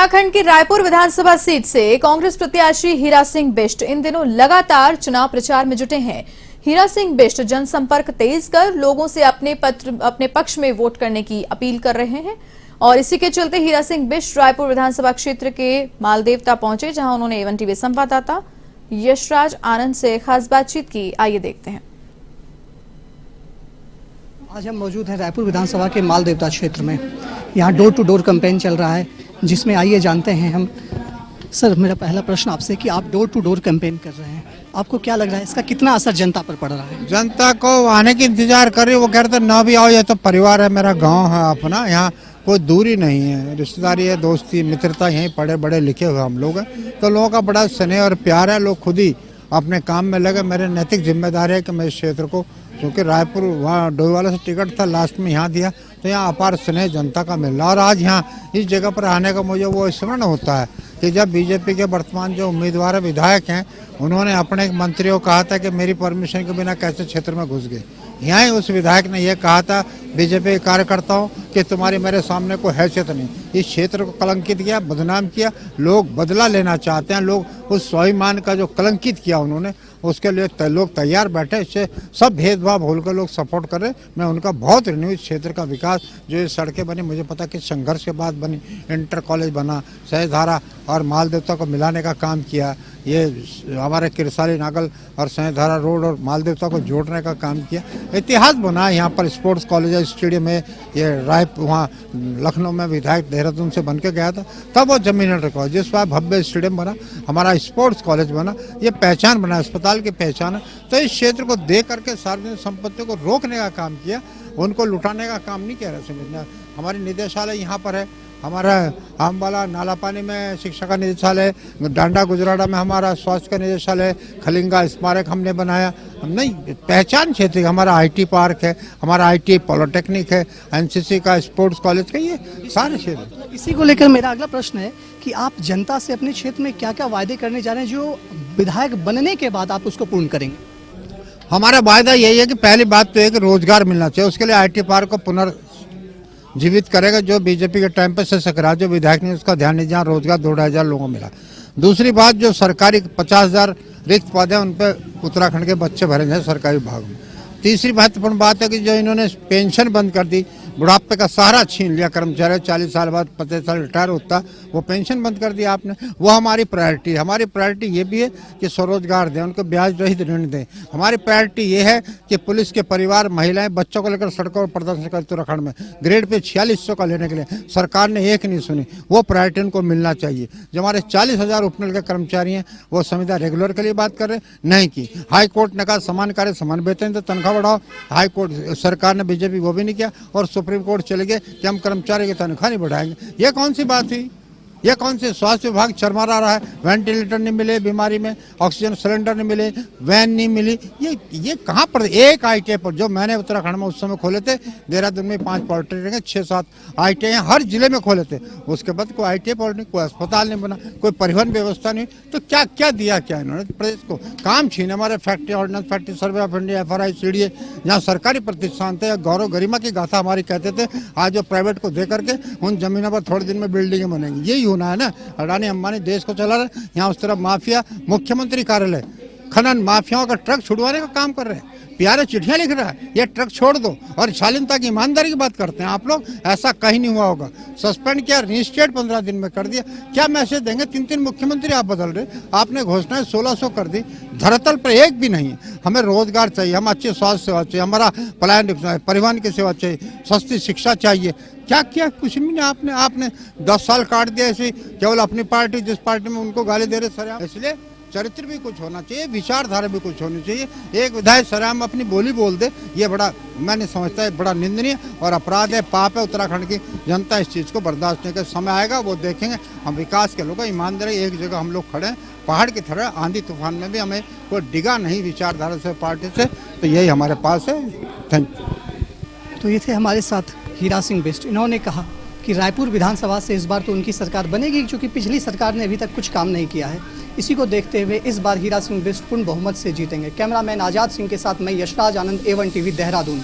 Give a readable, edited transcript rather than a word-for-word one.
उत्तराखंड की रायपुर विधानसभा सीट से कांग्रेस प्रत्याशी हीरा सिंह बिष्ट इन दिनों लगातार चुनाव प्रचार में जुटे हैं। हीरा सिंह बिष्ट जनसंपर्क तेज कर लोगों से अपने पक्ष में वोट करने की अपील कर रहे हैं और इसी के चलते हीरा सिंह बिष्ट रायपुर विधानसभा क्षेत्र के मालदेवता पहुंचे, जहां उन्होंने एवन टीवी संवाददाता यशराज आनंद से खास बातचीत की। आइए देखते हैं। आज हम मौजूद हैं रायपुर विधानसभा के मालदेवता क्षेत्र में। यहाँ डोर टू डोर कैंपेन चल रहा है, जिसमें आइए जानते हैं हम। सर, मेरा पहला प्रश्न आपसे कि आप डोर टू डोर कैंपेन कर रहे हैं, आपको क्या लग रहा है इसका कितना असर जनता पर पड़ रहा है? जनता को आने की इंतजार कर रही है। वो कहते ना भी आओ, ये तो परिवार है, मेरा गांव है अपना, यहाँ कोई दूरी नहीं है, रिश्तेदारी है, दोस्ती मित्रता, यहीं पढ़े बड़े लिखे हुए हम लोग हैं, तो लोगों का बड़ा स्नेह और प्यार है। लोग खुद ही अपने काम में लगे। मेरे नैतिक जिम्मेदारी है कि मैं इस क्षेत्र को, क्योंकि रायपुर वहाँ डोईवाला से टिकट था, लास्ट में यहाँ दिया, तो यहाँ अपार स्नेह जनता का मिल रहा। और आज यहाँ इस जगह पर आने का मुझे वो स्मरण होता है कि जब बीजेपी के वर्तमान जो उम्मीदवार विधायक हैं, उन्होंने अपने मंत्रियों को कहा था कि मेरी परमिशन के बिना कैसे क्षेत्र में घुस गए। यहाँ उस विधायक ने यह कहा था बीजेपी के कार्यकर्ताओं कि तुम्हारी मेरे सामने कोई हैसियत नहीं। इस क्षेत्र को कलंकित किया, बदनाम किया। लोग बदला लेना चाहते हैं। लोग उस स्वाभिमान का जो कलंकित किया उन्होंने, उसके लिए लोग तैयार बैठे। इससे सब भेदभाव भूल कर लोग सपोर्ट कर रहे। मैं उनका बहुत रिन्यू इस क्षेत्र का विकास, जो ये सड़कें बनी, मुझे पता कि संघर्ष के बाद बनी, इंटर कॉलेज बना, सहधारा और मालदेवता को मिलाने का काम किया, ये हमारे किरसाली नागल और सहधारा रोड और मालदेवता को जोड़ने का काम किया। इतिहास बना। यहाँ पर स्पोर्ट्स कॉलेज स्टेडियम है, ये रायपुर वहाँ लखनऊ में विधायक देहरादून से बन के गया था, तब वो जमीन रखा, जिस पर भव्य स्टेडियम बना, हमारा स्पोर्ट्स कॉलेज बना, ये पहचान बना, अस्पताल की पहचान है। तो इस क्षेत्र को देख करके सार्वजनिक संपत्ति को रोकने का काम किया, उनको लुटाने का काम नहीं किया। समझना, हमारी निदेशालय यहाँ पर है, हमारा आमबाला नाला पानी में शिक्षा का निदेशालय, डांडा गुजराड़ा में हमारा स्वास्थ्य का निदेशालय, खलिंगा स्मारक हमने बनाया। हम नहीं पहचान क्षेत्र, हमारा आईटी पार्क है, हमारा आईटी पॉलिटेक्निक है, एनसीसी का, स्पोर्ट्स कॉलेज का, ये सारे क्षेत्र। इसी को लेकर मेरा अगला प्रश्न है कि आप जनता से अपने क्षेत्र में क्या क्या वायदे करने जा रहे हैं, जो विधायक बनने के बाद आप उसको पूर्ण करेंगे? हमारा वायदा यही है कि पहली बात तो है कि रोजगार मिलना चाहिए। उसके लिए आईटी पार्क को पुनर्जीवित करेगा, जो बीजेपी के टाइम पे से सकरा, जो विधायक ने उसका ध्यान नहीं, जहाँ रोजगार 2-2.5 लोगों को मिला। दूसरी बात, जो सरकारी 50,000 रिक्त पद हैं, उन पर उत्तराखंड के बच्चे भरे हैं सरकारी विभाग में। तीसरी महत्वपूर्ण बात है कि जो इन्होंने पेंशन बंद कर दी, बुढ़ापे का सहारा छीन लिया कर्मचारी, 40 साल बाद 25 साल रिटायर होता, वो पेंशन बंद कर दिया आपने। वो हमारी प्रायोरिटी है। हमारी प्रायोरिटी ये भी है कि स्वरोजगार दें, उनको ब्याज रहित ऋण दें। हमारी प्रायोरिटी ये है कि पुलिस के परिवार, महिलाएं, बच्चों को लेकर सड़कों पर प्रदर्शन कर उत्तराखंड में ग्रेड पे 4600 का लेने के लिए सरकार ने एक नहीं सुनी। वो प्रायोरिटी उनको मिलना चाहिए। जो हमारे 40,000 उपनल के कर्मचारी हैं, वो संविदा रेगुलर के लिए बात कर रहे नहीं की। हाई कोर्ट ने कहा समान कार्य समान वेतन, तो तनख्वाह बढ़ाओ। हाई कोर्ट सरकार ने, बीजेपी वो भी नहीं किया, और सुप्रीम कोर्ट चले गए कि हम कर्मचारी की तनख्वाह नहीं बढ़ाएंगे। ये कौन सी बात हुई? ये कौन से? स्वास्थ्य विभाग चरमरा रहा है, वेंटिलेटर नहीं मिले बीमारी में, ऑक्सीजन सिलेंडर नहीं मिले, वैन नहीं मिली। ये कहाँ पर? एक आईटीआई पर, जो मैंने उत्तराखंड में उस समय खोले थे, देहरादून में 5 पॉलिटेक्निक, 6-7 आईटीआई हर जिले में खोले थे। उसके बाद कोई आईटीआई पॉलिटेक्निक, कोई अस्पताल नहीं बना, कोई परिवहन व्यवस्था नहीं। तो क्या क्या दिया क्या इन्होंने प्रदेश को? काम छीने। हमारे factory, ordnance factory, survey of India, FRI, CDA, जहाँ सरकारी प्रतिष्ठान थे, गौरव गरिमा की गाथा हमारी कहते थे, आज वो प्राइवेट को दे करके उन जमीनों पर थोड़े दिन में बिल्डिंगें बनेंगी। यही होना है ना। अडानी अंबानी देश को चला रहे, यहाँ उस तरफ माफिया, मुख्यमंत्री कार्यालय खनन माफियाओं का ट्रक छुड़वाने का काम कर रहे हैं, प्यारे चिट्ठियां लिख रहा है, ये ट्रक छोड़ दो, और शालीनता की ईमानदारी की बात करते हैं आप लोग। ऐसा कहीं नहीं हुआ होगा। सस्पेंड किया, रिस्टेट 15 दिन में कर दिया। क्या मैसेज देंगे? 3-3 मुख्यमंत्री आप बदल रहे। आपने घोषणाएं 1600 कर दी, धरातल पर एक भी नहीं है। हमें रोजगार चाहिए, हम अच्छी स्वास्थ्य सेवा चाहिए, हमारा पलायन परिवहन की सेवा चाहिए, सस्ती शिक्षा चाहिए। क्या किया? कुछ भी नहीं। आपने 10 साल काट दिया ऐसे, केवल अपनी पार्टी, जिस पार्टी में उनको गाली दे रहे सर। इसलिए चरित्र भी कुछ होना चाहिए, विचारधारा भी कुछ होनी चाहिए। एक विधायक सराम अपनी बोली बोल दे, ये बड़ा, मैंने समझता है बड़ा निंदनीय और अपराध है, पाप है। उत्तराखंड की जनता इस चीज़ को बर्दाश्त नहीं कर, समय आएगा वो देखेंगे। हम विकास के लोग, ईमानदारी, एक जगह हम लोग खड़े हैं, पहाड़ की तरह, आंधी तूफान में भी हमें कोई डिगा नहीं विचारधारा से, पार्टी से। तो यही हमारे पास है। Thank you. तो ये थे हमारे साथ हीरा सिंह बिष्ट। इन्होंने कहा कि रायपुर विधानसभा से इस बार तो उनकी सरकार बनेगी, क्योंकि पिछली सरकार ने अभी तक कुछ काम नहीं किया है। इसी को देखते हुए इस बार हीरा सिंह बिष्ट पूर्ण बहुमत से जीतेंगे। कैमरामैन आजाद सिंह के साथ मैं यशराज आनंद, A1 TV, देहरादून।